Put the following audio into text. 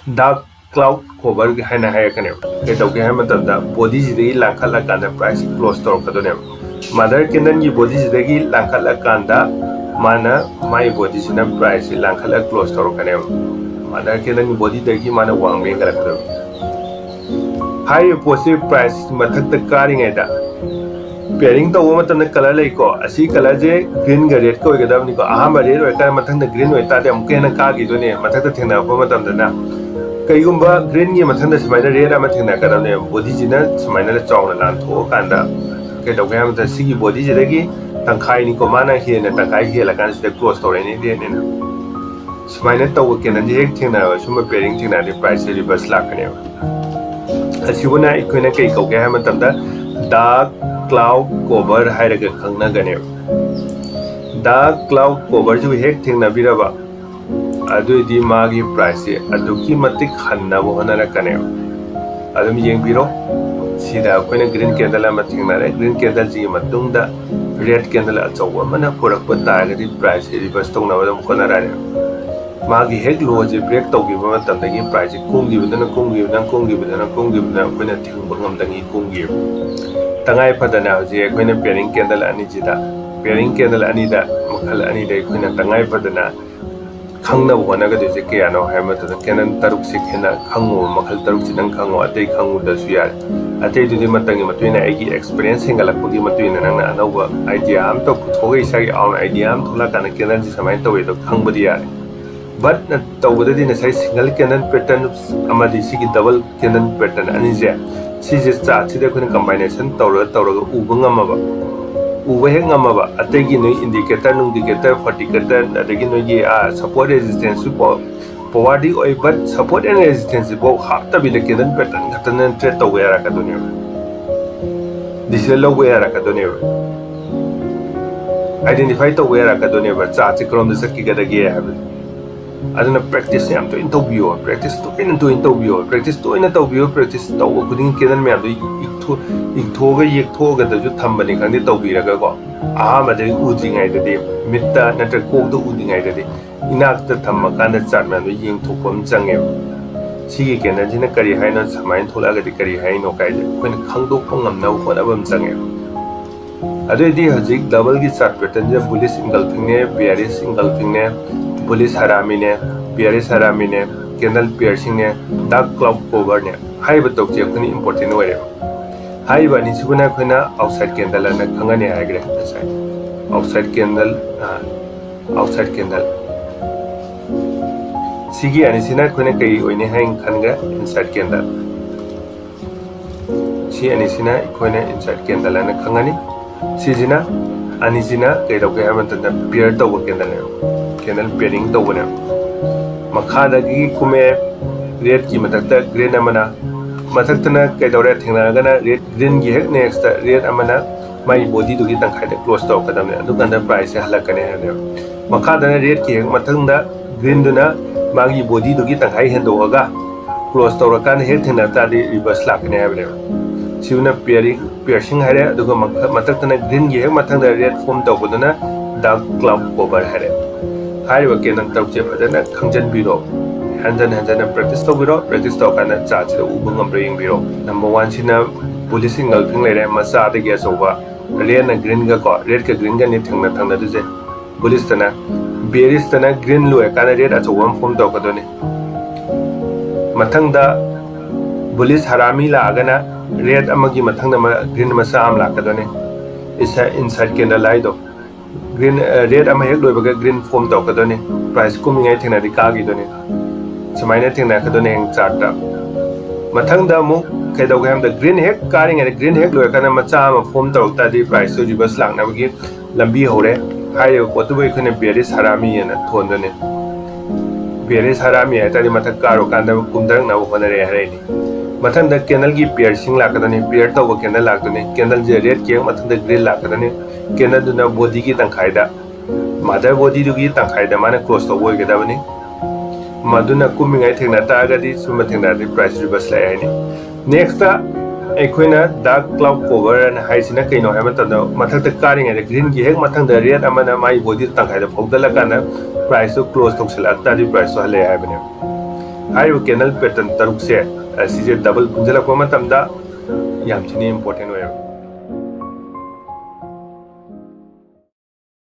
dark cloud cover hai na hai kane ke to ke hai matam da body ji degi langkhat la kan da price close tor ka do ne mother candle gi body ji degi langkhat la kan da mana my body ji na price langkhat la close tor ka ne mother candle gi body degi mana wang me ka ka hai positive price mathak ta kari ngai da pairing to wo matam na color lai ko asi color je green ga red ko ga da ni ko aha ma red oi ka mathak na green oi ta de am ke na ka gi do ne mathak ta thengna ko matam da na कईगुम्बा green की मथंद सुमाइना red अमा थेंना कदमने body जिना सुमाइना चावना लान थो कांदा कईदौगे हम सिगी body जिदगी तंखाई नि को माना हेना तंखाई हेला कान सिदा क्लोज तोरेनी देनेना सुमाइना तव केनन जे हेक थेंना सुम पेयरिंग थेंना दे प्राइस रिवर्स लाकने असिबुना इकोइना कई कौगे हम तंदा डार्क क्लाउड कवर हाइरगा खंगना गने डार्क क्लाउड कवर जो हेक थेंना बिराबा अदुदी मागी प्राइस से अदुकी मतिक हन्नाबो होनारकने अदुम येंबिरो सिदा अखोइना ग्रीन कैंडल अमा थेंनारे ग्रीन कैंडल जी मतुंगदा रेड कैंडल अचौवा मना पुरकप तारगदि प्राइस रिवर्स तौनाबदम कोनाराने मागी हेक लो जे ब्रेक तौगिबा मतमदगी प्राइस कुंगिबदना अखोइना थेंबा ngamdangi kungi tangai padana je अखोइना पेयरिंग कैंडल अनि जिदा पेयरिंग कैंडल अनि दा मखल अनि दे अखोइना तंगाई पदना खंगना होनागा दिसे केयानो है मतलब केनन तरुक से खेना खंगो मखल तरुक से नंग खंगो अतै खंगो दसु यार अतै दुदि मतंगी मतुइना एगी एक्सपीरियंस हेंगलकपगी मतुइना नंगना अनौबा आइडिया आम तो पुथोगे इसागी आउन आइडिया आम थोला काना केनन से समाय तवे तो खंगबदि यार बट न तौबदि न साइ सिंगल केनन पैटर्न अमदि सिगी डबल केनन पैटर्न अनि जे सिजे चा सिदे कोन कॉम्बिनेशन तौरगा उबंगमबा उबे हेक ngamaba ategi noi indicator verticator adegi noi gi support resistance poverty oi but support and resistance bo hapta bi de kedan pattern khatan trade to ga ra ka do ne this lo ga ra ka do ne identify to ga ra ka do ne ba cha chi krom de sakki ga da ge ha aduna practice yam to interview practice to interview practice to kuding kedan me adu इथोगा येथोगा दजु थंबनी खंदे तौबिरगा को आहामदे उद्रिंगाय ददे मित्ता नत्र कोगदो उद्रिंगाय ददे इनाक्ता थम्मा कांदा चाटमा दो येंथोकम चंगे सिगी केनजिना करी हाइनो समाइन थोलागदि करी हाइनो कायजे coin खंगदोक ngमना होनाबम चंगे अदेदि हजिक double की chart pattern जे bullish engulfing ने bearish engulfing ने बुलिश हरामी ने बेयरिश हरामी ने कैंडल पियर्सिंग ने डार्क क्लाउड कवर ने हाइबा तौचे खनि इंपोर्टेंट होय हाइबा नि सुगुना खना आउटसाइड कैंडल ना खंगने आग्रे आउटसाइड कैंडल सिगी अनि सिना खने कई ओइने हाइं खनगा इनसाइड कैंडल सी अनि सिना खने इनसाइड कैंडल ना खंगनी सिजिना अनि सिना कई दौके हमतन पेयर तव कैंडल पेयरिंग तवने मखादगी कुमे रेड की मतकता ग्रीन अमना मथक्तना कईदौरे थेंनागना रेड ग्रीन की हेक नेक्स्ट रेड अमना माई बॉडी दुगी तंखाइदे क्लोज तौकदमने अदुकंदा प्राइस से हलकने है मखादना रेड की हेक मथंगदा ग्रीन दुना मागी बॉडी दुगी तंखाइ हेंदोगा क्लोज तौरकान हेक थेंनातादि रिवर्स लाकने है सिउना पियर्सिंग है अदुगा मथक्तना ग्रीन की हेक मथंगदा रेड फॉर्म तौबदना डार्क क्लाउड कवर है हाइबा केनन तौचे फदना खंजन बिरो हंजन प्रैक्टिस तौकाना चाचे उबंगम येंबिरो नंबर 1 सिना पुलिस इंगल्फिंग लेरे मचा दगे अचौबा रेड ग्रीन को रेड का ग्रीन ने थंगना दुजे पुलिस तना बेरिस तना ग्रीन लोए काना रेड अचौबा फॉर्म तौकदोने मथंगदा पुलिस हरामी लागना रेड अमगी मथंगदा ग्रीन मचा आम लाकदोने इसा इनसाइड कैंडल लाइदो ग्रीन रेड अमा हेक लोइबगा ग्रीन फॉर्म तौकदोने प्राइस कुमिंगाय थेंनादि कागिदोने समाइना थेंना खदोने हेंग चार्ट मथंगदा मु कईदौगे हम ग्रीन हेक कारिंग ग्रीन हेक लोयकाना मचा अमा फॉर्म तौकतादि प्राइस तो रिवर्स लांगनाबगी लंबी होरे हायो पोतुबो इखने बेरिस हरामी ना थोंदोने बेरिस हरामी है मथक कारो कांदा कुमदरंग ना होनरे हरेनी मथंगदा कैंडल की पियर्सिंग लाकदोने पियर तौबो कैंडल लाकदोने कैंडल जे रेड के मथंगदा ग्रीन लाकदोने कैंडल दुना बॉडी की तंखाइदा मदर बॉडी दुगी तंखाइदा माने क्लोज तो होइगदाबनी मदुना कुमिंगाय थेंना तागदि सुम थेंनादि प्राइस रिवर्स लायनी नेक्स्ट एखोइना डार्क क्लाउड कवर एंड हाइसिना कइनो है मतनो मथक कारिंग ग्रीन की हेक मथंग रेड अमना माई बॉडी तंखाइदा फौदला काना प्राइस तो क्लोज तोसला तादि प्राइस तो हले आबने ꯍꯥꯏꯔꯤꯕ ꯀꯦꯟꯗꯜ ꯄꯦꯇꯔꯟ ꯇꯔꯨꯛꯁꯦ ꯁꯤꯁꯦ ꯗꯕꯜ ꯄꯨꯟꯁꯤꯜꯂꯛꯄ ꯃꯇꯝꯗ ꯌꯥꯝ ꯊꯤꯅ ꯏꯝꯄꯣꯔꯇꯦꯟ ꯑꯣꯏ